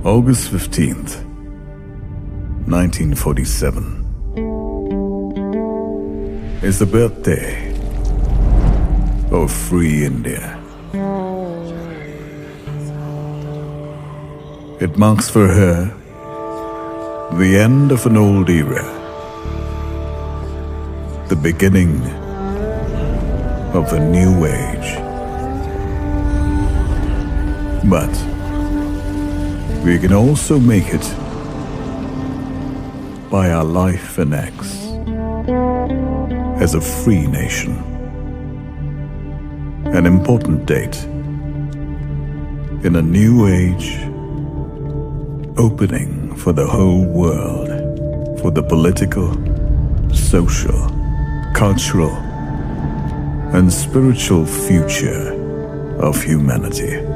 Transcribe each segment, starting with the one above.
August 15th, 1947 is the birthday of free India. It marks for her the end of an old era, the beginning of a new age. But we can also make it by our life and acts as a free nation. An important date in a new age, opening for the whole world, for the political, social, cultural, and spiritual future of humanity.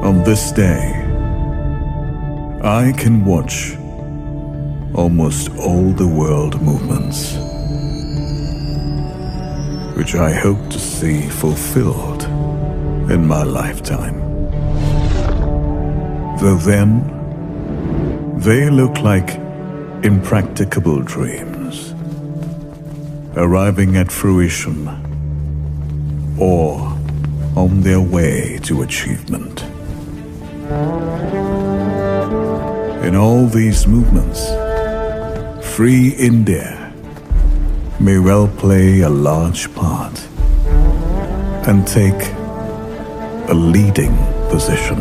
On this day, I can watch almost all the world movements, which I hope to see fulfilled in my lifetime. Though then, they look like impracticable dreams, arriving at fruition or on their way to achievement. In all these movements, free India may well play a large part and take a leading position.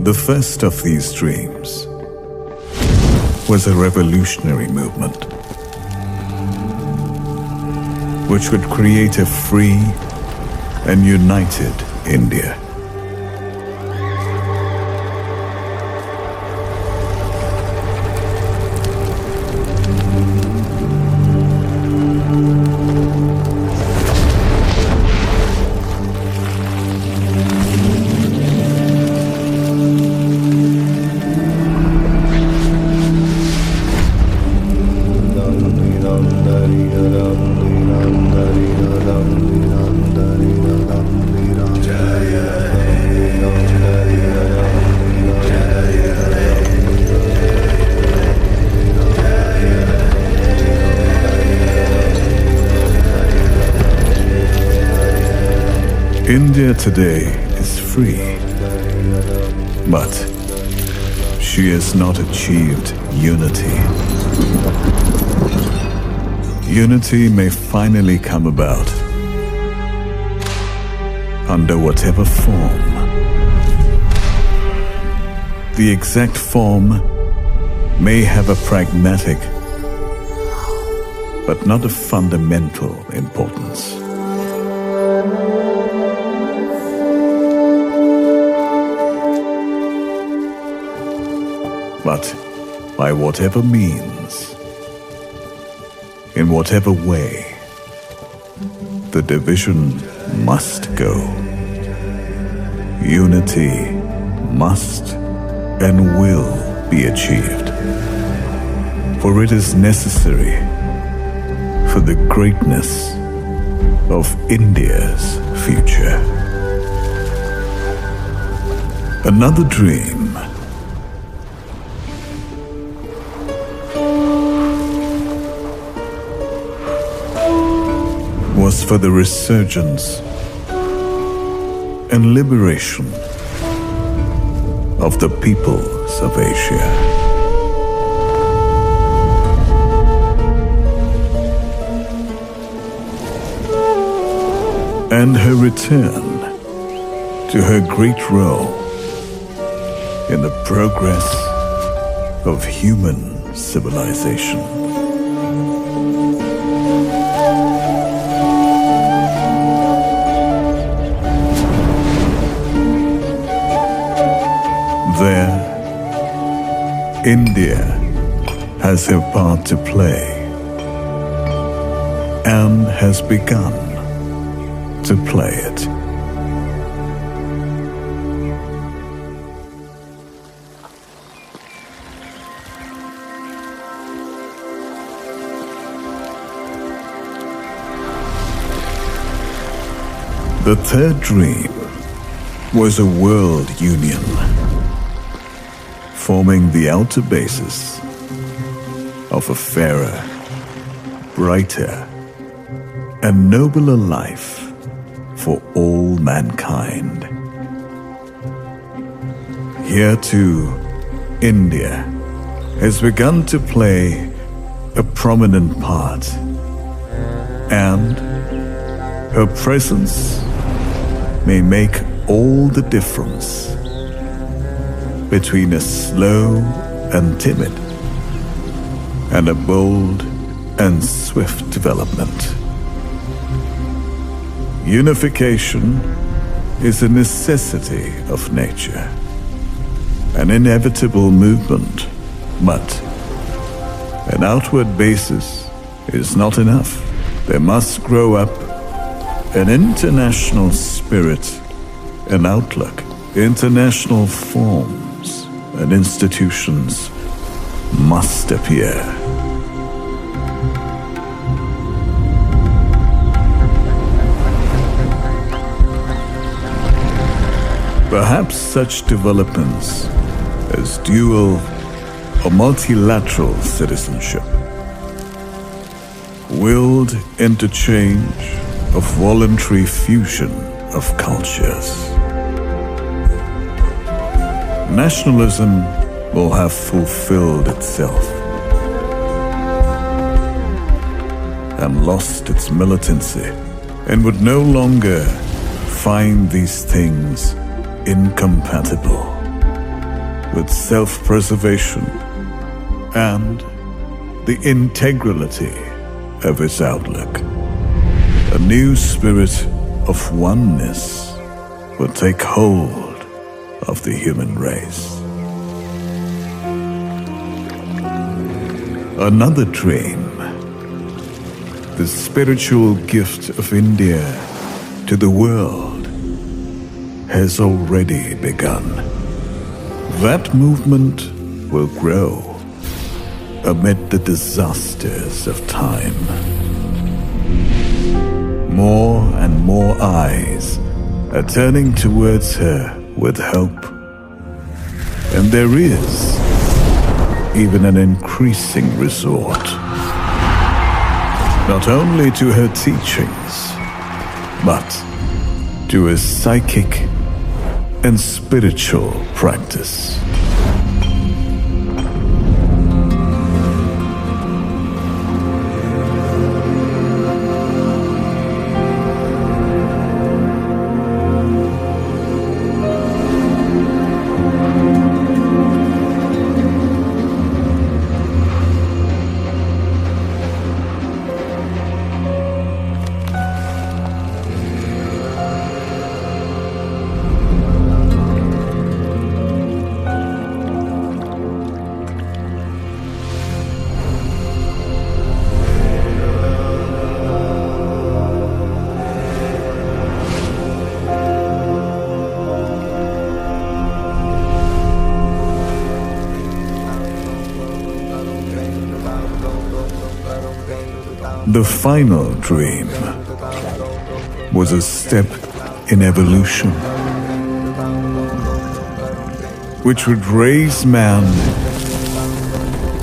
The first of these dreams was a revolutionary movement which would create a free and united India. India today is free, but she has not achieved unity. Unity may finally come about under whatever form. The exact form may have a pragmatic, but not a fundamental importance. But by whatever means, in whatever way, the division must go. Unity must and will be achieved, for it is necessary for the greatness of India's future. Another dream was for the resurgence and liberation of the peoples of Asia. And her return to her great role in the progress of human civilization. There, India has a part to play and has begun to play it. The third dream was a world union, forming the outer basis of a fairer, brighter, and nobler life for all mankind. Here too, India has begun to play a prominent part, and her presence may make all the difference between a slow and timid and a bold and swift development. Unification is a necessity of nature, an inevitable movement, but an outward basis is not enough. There must grow up an international spirit and outlook. International forms and institutions must appear. Perhaps such developments as dual or multilateral citizenship, willed interchange of voluntary fusion of cultures. Nationalism will have fulfilled itself and lost its militancy, and would no longer find these things incompatible with self-preservation and the integrity of its outlook. A new spirit of oneness will take hold of the human race. Another dream, the spiritual gift of India to the world, has already begun. That movement will grow amid the disasters of time. More and more eyes are turning towards her with hope, and there is even an increasing resort, not only to her teachings, but to a psychic and spiritual practice. The final dream was a step in evolution, which would raise man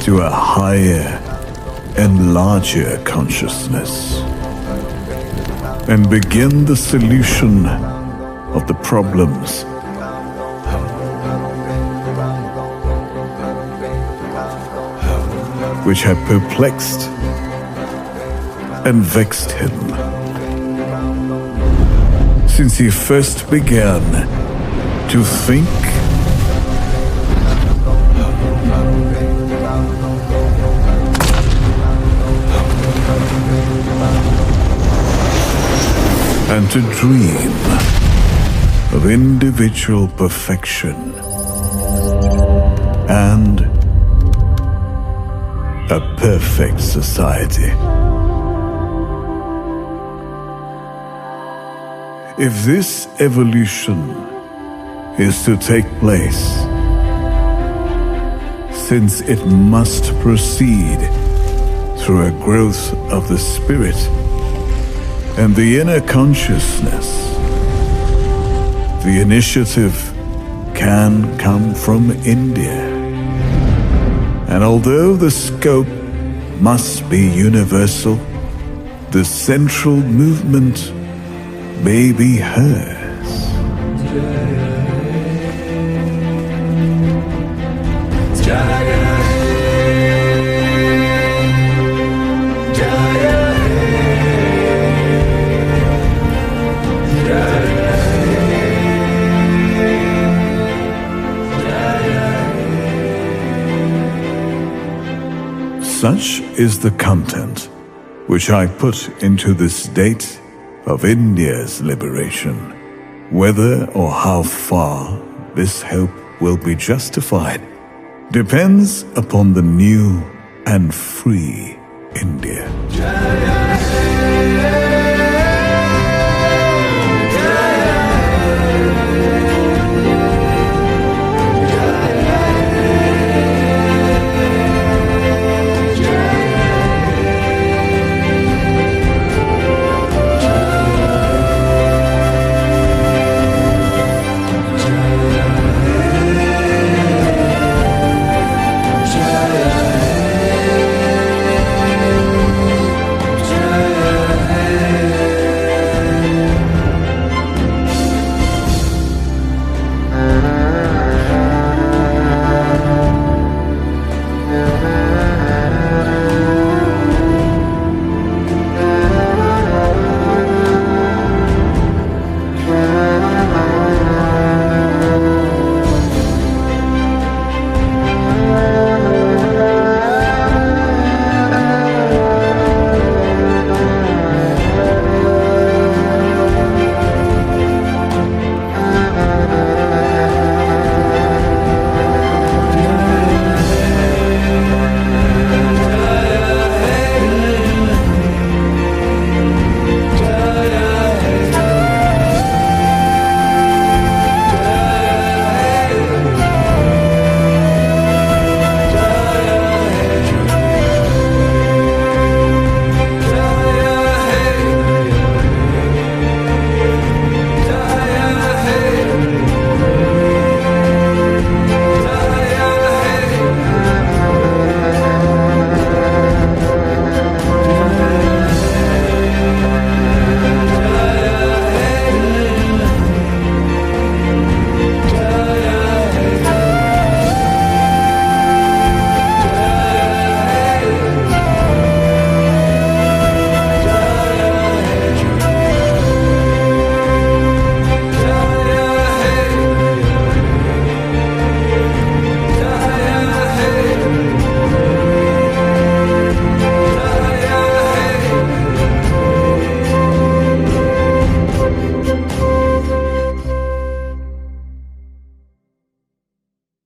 to a higher and larger consciousness and begin the solution of the problems which had perplexed and vexed him since he first began to think and to dream of individual perfection and a perfect society. If this evolution is to take place, since it must proceed through a growth of the spirit and the inner consciousness The initiative can come from India. And although the scope must be universal, the central movement may be hers. Such is the content which I put into this date of India's liberation. Whether or how far this hope will be justified depends upon the new and free India.